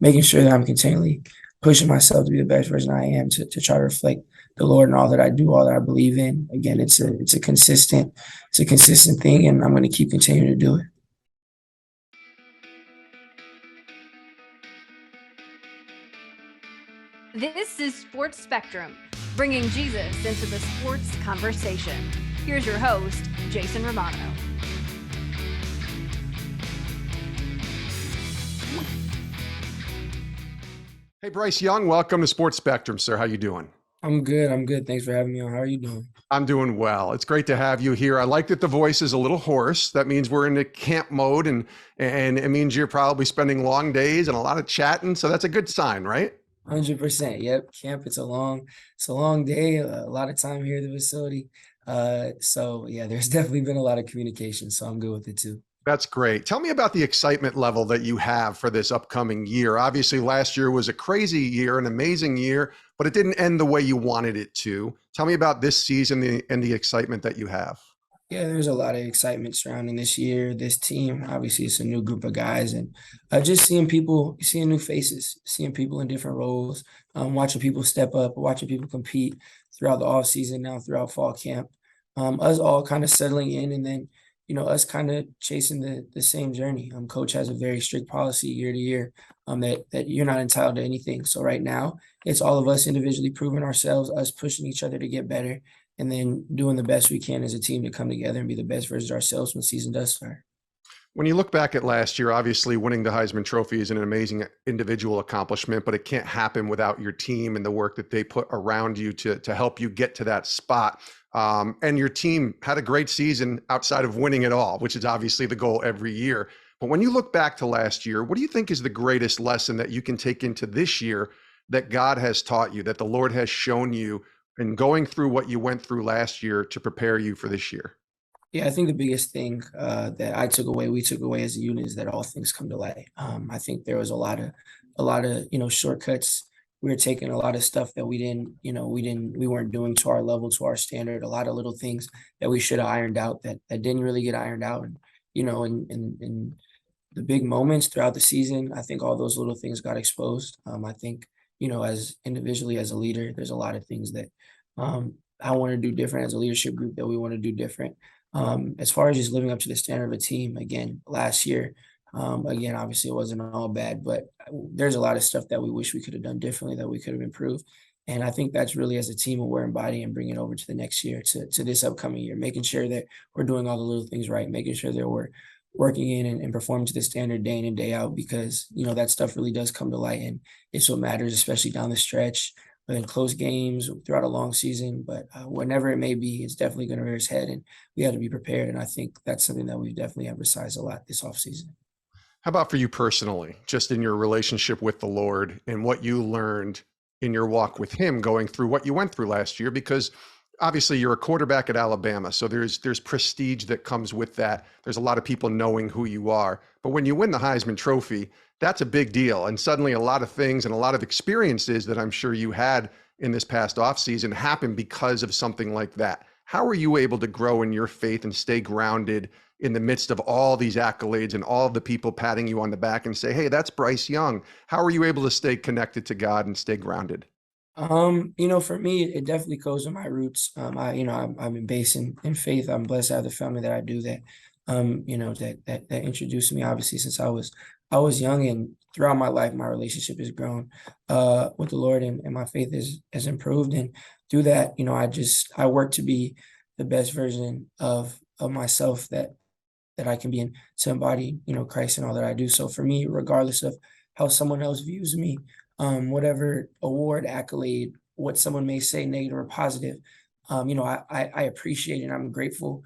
making sure that I'm continually pushing myself to be the best version I am to try to reflect the Lord in all that I do, all that I believe in. Again, it's a consistent thing, and I'm going to keep continuing to do it. This is Sports Spectrum, bringing Jesus into the sports conversation. Here's your host, Jason Romano. Hey, Bryce Young, welcome to Sports Spectrum, sir. How you doing? I'm good. Thanks for having me on. How are you doing? I'm doing well. It's great to have you here. I like that the voice is a little hoarse. That means we're in the camp mode, and it means you're probably spending long days and a lot of chatting. So that's a good sign, right? 100%. Yep. Camp. It's a long day. A lot of time here at the facility. So yeah, there's definitely been a lot of communication. So I'm good with it too. That's great. Tell me about the excitement level that you have for this upcoming year. Obviously, last year was a crazy year, an amazing year, but it didn't end the way you wanted it to. Tell me about this season and the excitement that you have. Yeah, there's a lot of excitement surrounding this year, this team. Obviously, it's a new group of guys, and just seeing new faces, seeing people in different roles, watching people step up, watching people compete throughout the off season, now throughout fall camp. Us all kind of settling in, and then us kind of chasing the same journey. Coach has a very strict policy year to year, that you're not entitled to anything. So right now, it's all of us individually proving ourselves, us pushing each other to get better, and then doing the best we can as a team to come together and be the best versions of ourselves when the season does start. When you look back at last year, obviously winning the Heisman Trophy is an amazing individual accomplishment, but it can't happen without your team and the work that they put around you to help you get to that spot. And your team had a great season outside of winning it all, which is obviously the goal every year. But when you look back to last year, what do you think is the greatest lesson that you can take into this year that God has taught you, that the Lord has shown you in going through what you went through last year to prepare you for this year? Yeah, I think the biggest thing that we took away as a unit is that all things come to light. I think there was a lot of shortcuts. We were taking a lot of stuff that we weren't doing to our level, to our standard. A lot of little things that we should have ironed out that didn't really get ironed out. And in the big moments throughout the season, I think all those little things got exposed. I think as individually as a leader, there's a lot of things that I want to do different as a leadership group that we want to do different. As far as just living up to the standard of a team, again, last year, again, obviously it wasn't all bad, but there's a lot of stuff that we wish we could have done differently, that we could have improved. And I think that's really as a team what we're embodying and bringing over to the next year, to this upcoming year, making sure that we're doing all the little things right, making sure that we're working in and performing to the standard day in and day out, because, that stuff really does come to light, and it's what matters, especially down the stretch in close games throughout a long season. But whenever it may be, it's definitely going to rear its head, and we have to be prepared. And I think that's something that we've definitely emphasized a lot this offseason. How about for you personally, just in your relationship with the Lord and what you learned in your walk with him going through what you went through last year? Because obviously you're a quarterback at Alabama, so there's prestige that comes with that. There's a lot of people knowing who you are. But when you win the Heisman Trophy, that's a big deal. And suddenly a lot of things and a lot of experiences that I'm sure you had in this past offseason happen because of something like that. How are you able to grow in your faith and stay grounded in the midst of all these accolades and all of the people patting you on the back and say, hey, that's Bryce Young? How are you able to stay connected to God and stay grounded? For me, it definitely goes to my roots. I've been based in faith. I'm blessed to have the family that I do, that, that introduced me obviously since I was young, and throughout my life, my relationship has grown with the Lord, and my faith has improved. And through that, I work to be the best version of myself that I can be, and to embody, Christ in all that I do. So for me, regardless of how someone else views me, whatever award, accolade, what someone may say, negative or positive, I appreciate and I'm grateful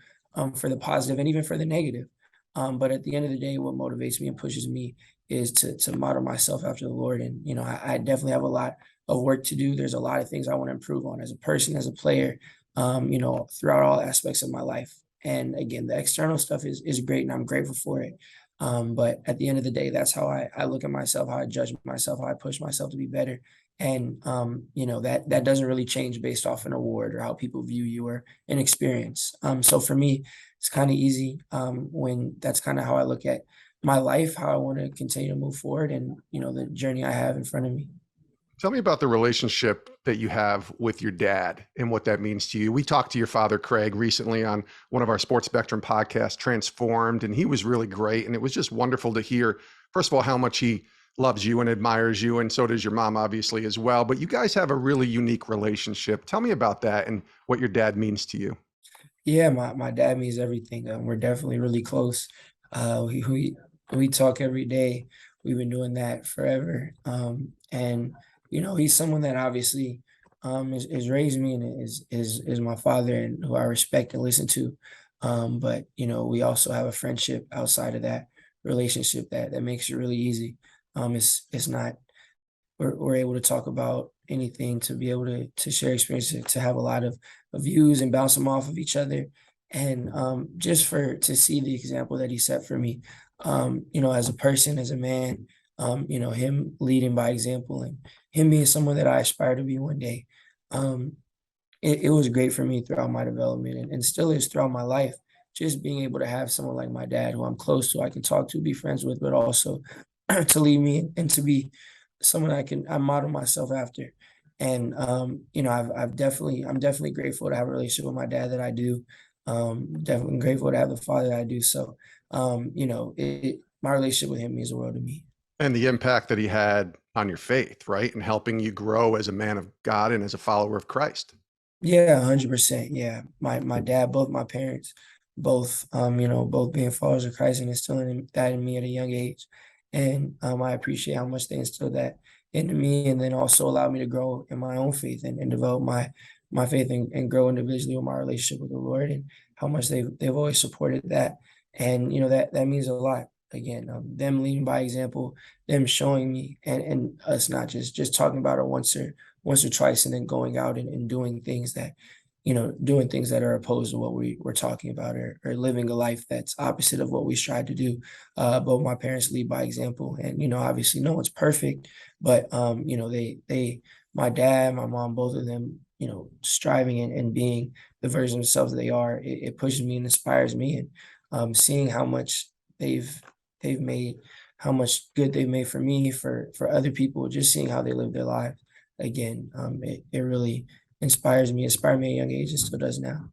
for the positive and even for the negative. But at the end of the day, what motivates me and pushes me is to model myself after the Lord. And, I definitely have a lot of work to do. There's a lot of things I want to improve on as a person, as a player, throughout all aspects of my life. And again, the external stuff is great, and I'm grateful for it. But at the end of the day, that's how I look at myself, how I judge myself, how I push myself to be better. And, that doesn't really change based off an award or how people view you or an experience. So for me, it's kind of easy when that's kind of how I look at my life, how I want to continue to move forward, and the journey I have in front of me. Tell me about the relationship that you have with your dad and what that means to you. We talked to your father, Craig, recently on one of our Sports Spectrum podcasts, Transformed, and he was really great. And it was just wonderful to hear, first of all, how much he loves you and admires you. And so does your mom, obviously, as well. But you guys have a really unique relationship. Tell me about that and what your dad means to you. Yeah, my dad means everything. We're definitely really close. We talk every day. We've been doing that forever. And he's someone that obviously is raised me and is my father and who I respect and listen to. But we also have a friendship outside of that relationship that makes it really easy. It's not we're able to talk about anything, to be able to share experiences, to have a lot of views and bounce them off of each other. And just to see the example that he set for me, as a person, as a man, him leading by example and him being someone that I aspire to be one day. Um, it was great for me throughout my development and still is throughout my life. Just being able to have someone like my dad who I'm close to, I can talk to, be friends with, but also to lead me and to be someone I model myself after. And I'm definitely grateful to have a relationship with my dad that I do. Definitely grateful to have the father that I do. So my relationship with him means the world to me. And the impact that he had on your faith, right? And helping you grow as a man of God and as a follower of Christ. Yeah, 100%. Yeah. My dad, both my parents, both being followers of Christ and instilling that in me at a young age. And I appreciate how much they instilled that into me, and then also allowed me to grow in my own faith and develop my faith and grow individually with my relationship with the Lord, and how much they've always supported that. And that means a lot. Again, them leading by example, them showing me, and us not just talking about it once or twice and then going out and doing things that are opposed to what we're talking about, or living a life that's opposite of what we strive to do. But my parents lead by example, and obviously no one's perfect, but my dad, my mom, both of them, striving and being the version of themselves that they are, it pushes me and inspires me. And seeing how much they've made, how much good they've made for me, for other people, just seeing how they live their lives. Again, it really inspired me at a young age and still does now.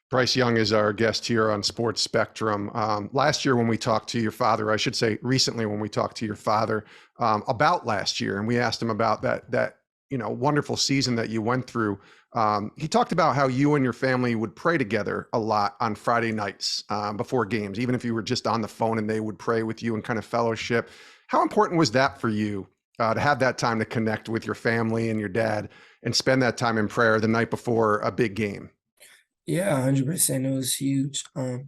Bryce Young is our guest here on Sports Spectrum. Last year when we talked to your father, I should say recently when we talked to your father about last year, and we asked him about that wonderful season that you went through. He talked about how you and your family would pray together a lot on Friday nights before games, even if you were just on the phone and they would pray with you and kind of fellowship. How important was that for you to have that time to connect with your family and your dad and spend that time in prayer the night before a big game? Yeah, 100%. It was huge. I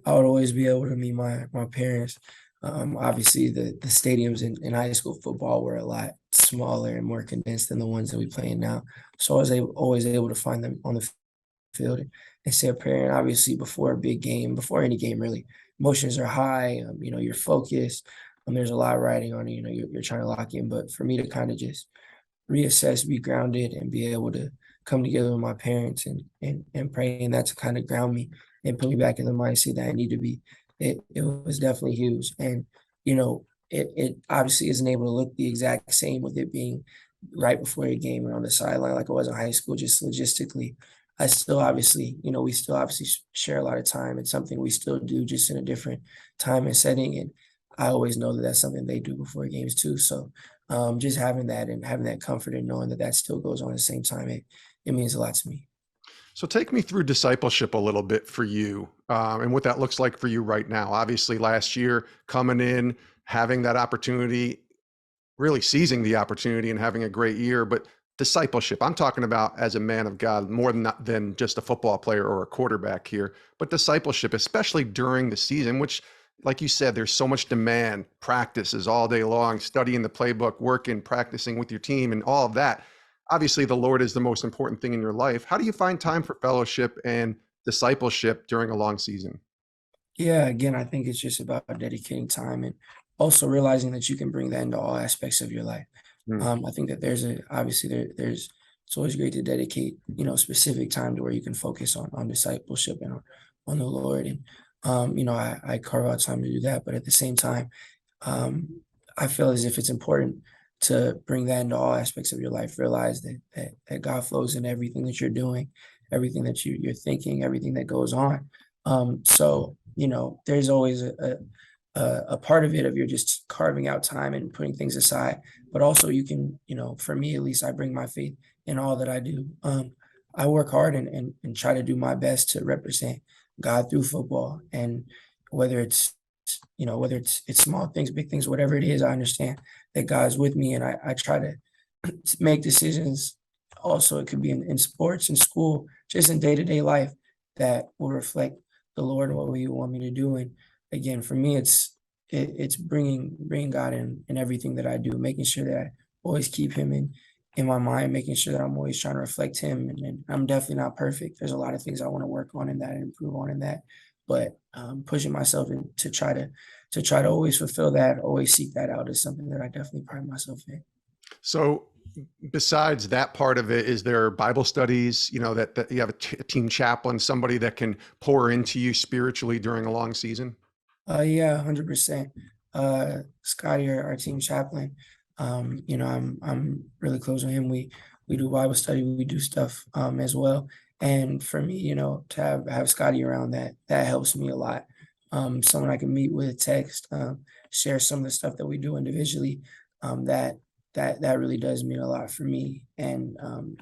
would always be able to meet my parents. Obviously, the stadiums in high school football were a lot smaller and more condensed than the ones that we play in now. So I was always able to find them on the field and say a prayer. And obviously, before a big game, before any game, really, emotions are high. You're focused. There's a lot riding on it. You're trying to lock in. But for me to kind of just reassess, be grounded, and be able to come together with my parents and pray, and that to kind of ground me and put me back in the mindset that I need to be. It was definitely huge. And it obviously isn't able to look the exact same with it being right before a game and on the sideline like it was in high school. Just logistically, I still obviously, we still obviously share a lot of time. It's something we still do, just in a different time and setting. And I always know that that's something they do before games too. So just having that and having that comfort and knowing that still goes on at the same time, it means a lot to me. So take me through discipleship a little bit for you and what that looks like for you right now. Obviously, last year, coming in, having that opportunity, really seizing the opportunity and having a great year. But discipleship, I'm talking about as a man of God, more than just a football player or a quarterback here, but discipleship, especially during the season, which, like you said, there's so much demand, practices all day long, studying the playbook, working, practicing with your team and all of that. Obviously, the Lord is the most important thing in your life. How do you find time for fellowship and discipleship during a long season? Yeah, again, I think it's just about dedicating time and also realizing that you can bring that into all aspects of your life. Mm. I think that there's it's always great to dedicate, specific time to where you can focus on discipleship and on the Lord. And I carve out time to do that. But at the same time, I feel as if it's important to bring that into all aspects of your life. Realize that God flows in everything that you're doing, everything that you're thinking, everything that goes on. So there's always a part of it of you're just carving out time and putting things aside, but also you can, for me at least, I bring my faith in all that I do. I work hard and try to do my best to represent God through football, and whether it's small things, big things, whatever it is, I understand that God's with me, and I try to make decisions. Also, it could be in sports, in school, just in day-to-day life that will reflect the Lord and what He want me to do. And again, for me, it's bringing God in everything that I do, making sure that I always keep Him in my mind, making sure that I'm always trying to reflect Him. And I'm definitely not perfect. There's a lot of things I want to work on in that and improve on in that. But pushing myself in to try to always fulfill that, always seek that out is something that I definitely pride myself in. So besides that part of it, is there Bible studies, that you have a team chaplain, somebody that can pour into you spiritually during a long season? Yeah, 100%. Scotty, our team chaplain, I'm really close with him. We do Bible study, we do stuff as well. And for me, to have Scotty around, that helps me a lot. Someone I can meet with, text, share some of the stuff that we do individually. That really does mean a lot for me. And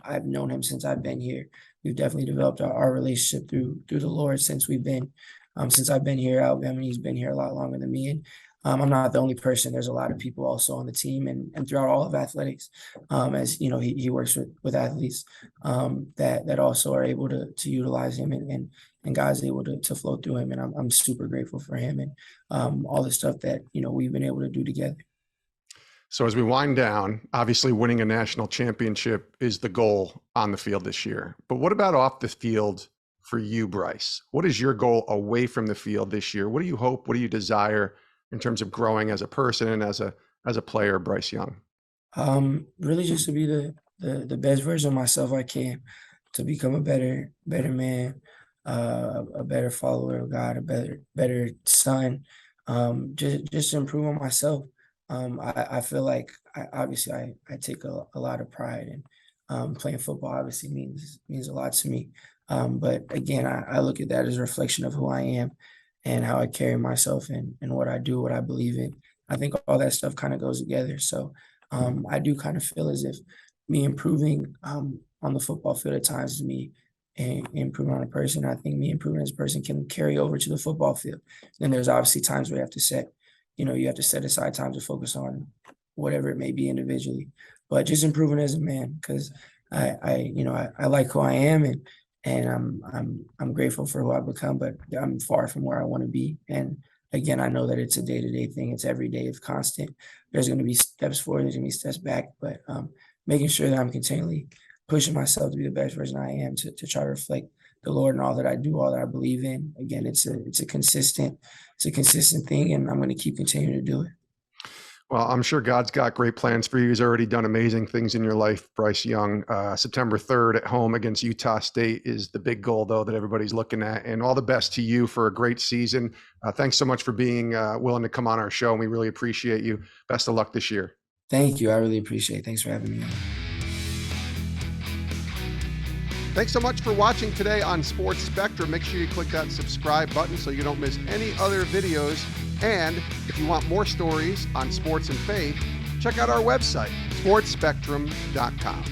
I've known him since I've been here. We've definitely developed our relationship through the Lord since I've been here. Alabama, he's been here a lot longer than me. And I'm not the only person. There's a lot of people also on the team and throughout all of athletics, as he works with athletes that also are able to utilize him, and God's able to flow through him. And I'm super grateful for him and all the stuff that we've been able to do together. So as we wind down, obviously winning a national championship is the goal on the field this year. But what about off the field for you, Bryce? What is your goal away from the field this year? What do you hope? What do you desire in terms of growing as a person and as a player, Bryce Young? Really just to be the best version of myself I can, to become a better man, a better follower of God, a better son, just to improve on myself. I feel like I take a lot of pride in playing football. Obviously means a lot to me. But again, I look at that as a reflection of who I am and how I carry myself and what I do, what I believe in. I think all that stuff kind of goes together. So I do kind of feel as if me improving on the football field at times is me improving on a person. I think me improving as a person can carry over to the football field. And there's obviously times where you have to set aside time to focus on whatever it may be individually, but just improving as a man, because I like who I am, and I'm grateful for who I've become, but I'm far from where I want to be. And again, I know that it's a day-to-day thing. It's every day. It's constant. There's going to be steps forward. There's going to be steps back, but making sure that I'm continually pushing myself to be the best version I am, to try to reflect the Lord in all that I do, all that I believe in. Again, it's a consistent thing, and I'm going to keep continuing to do it. Well, I'm sure God's got great plans for you. He's already done amazing things in your life, Bryce Young. September 3rd at home against Utah State is the big goal, though, that everybody's looking at. And all the best to you for a great season. Thanks so much for being willing to come on our show, and we really appreciate you. Best of luck this year. Thank you. I really appreciate it. Thanks for having me on. Thanks so much for watching today on Sports Spectrum. Make sure you click that subscribe button so you don't miss any other videos. And if you want more stories on sports and faith, check out our website, sportsspectrum.com.